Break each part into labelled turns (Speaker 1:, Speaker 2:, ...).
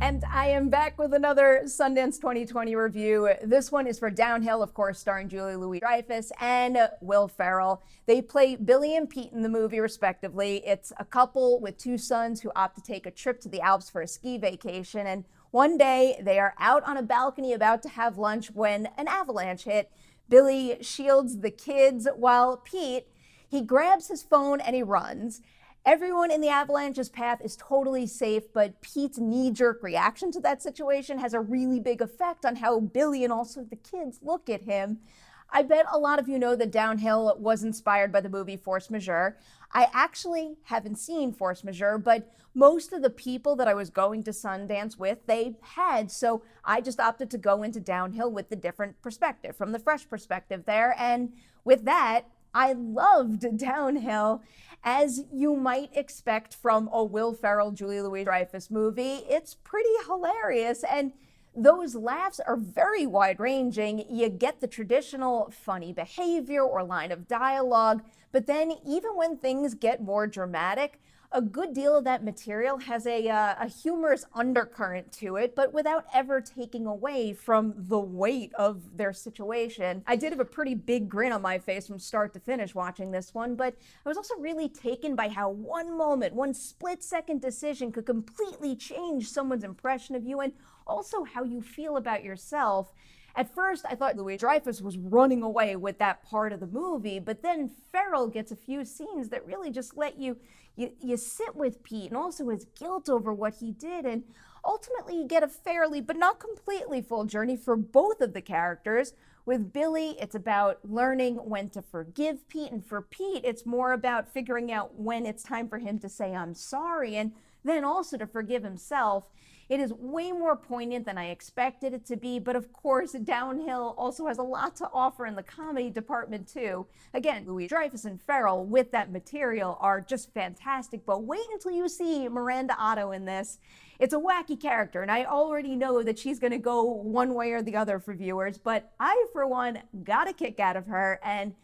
Speaker 1: And I am back with another Sundance 2020 review. This one is for Downhill, of course, starring Louis-Dreyfus and Will Ferrell. They play Billie and Pete in the movie, respectively. It's a couple with two sons who opt to take a trip to the Alps for a ski vacation. And one day, they are out on a balcony about to have lunch when an avalanche hit. Billie shields the kids while Pete, he grabs his phone and he runs. Everyone in the avalanche's path is totally safe, but Pete's knee-jerk reaction to that situation has a really big effect on how Billie and also the kids look at him. I bet a lot of you know that Downhill was inspired by the movie Force Majeure. I actually haven't seen Force Majeure, but most of the people that I was going to Sundance with, they had, so I just opted to go into Downhill with the different perspective, from the fresh perspective there, and with that, I loved Downhill. As you might expect from a Will Ferrell, Louis-Dreyfus movie, it's pretty hilarious, and those laughs are very wide-ranging. You get the traditional funny behavior or line of dialogue, but then even when things get more dramatic, a good deal of that material has a humorous undercurrent to it, but without ever taking away from the weight of their situation. I did have a pretty big grin on my face from start to finish watching this one, but I was also really taken by how one moment, one split-second decision could completely change someone's impression of you and also how you feel about yourself. At first, I thought Louis-Dreyfus was running away with that part of the movie, but then Ferrell gets a few scenes that really just let you sit with Pete and also his guilt over what he did, and ultimately you get a fairly, but not completely full journey for both of the characters. With Billie, it's about learning when to forgive Pete, and for Pete, it's more about figuring out when it's time for him to say, "I'm sorry," and then also to forgive himself. It is way more poignant than I expected it to be, but of course, Downhill also has a lot to offer in the comedy department too. Again, Louis-Dreyfus and Ferrell with that material are just fantastic, but wait until you see Miranda Otto in this. It's a wacky character, and I already know that she's gonna go one way or the other for viewers, but I, for one, got a kick out of her, and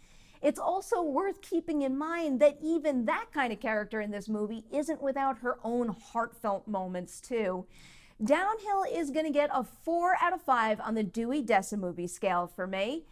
Speaker 1: it's also worth keeping in mind that even that kind of character in this movie isn't without her own heartfelt moments too. Downhill is going to get a 4 out of 5 on the Dewey Decimovie scale for me.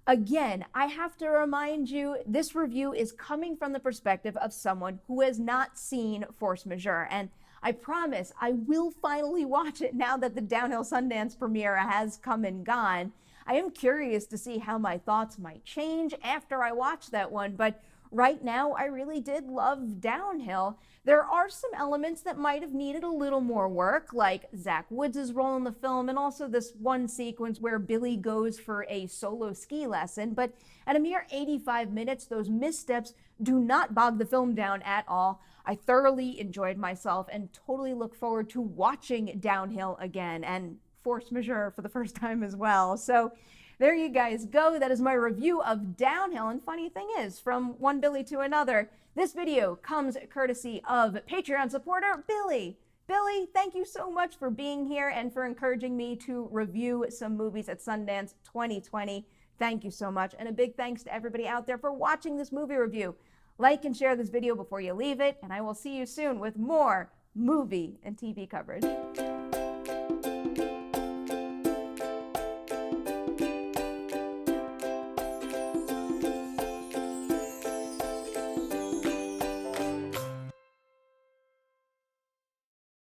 Speaker 1: Again, I have to remind you, this review is coming from the perspective of someone who has not seen Force Majeure, and I promise I will finally watch it now that the Downhill Sundance premiere has come and gone. I am curious to see how my thoughts might change after I watch that one, but right now I really did love Downhill. There are some elements that might have needed a little more work, like Zach Woods' role in the film, and also this one sequence where Billie goes for a solo ski lesson, but at a mere 85 minutes, those missteps do not bog the film down at all. I thoroughly enjoyed myself and totally look forward to watching Downhill again, and Force Majeure for the first time as well. So there you guys go. That is my review of Downhill. And funny thing is, from one Billie to another, this video comes courtesy of Patreon supporter Billie. Billie, thank you so much for being here and for encouraging me to review some movies at Sundance 2020. Thank you so much. And a big thanks to everybody out there for watching this movie review. Like and share this video before you leave it, and I will see you soon with more movie and TV coverage.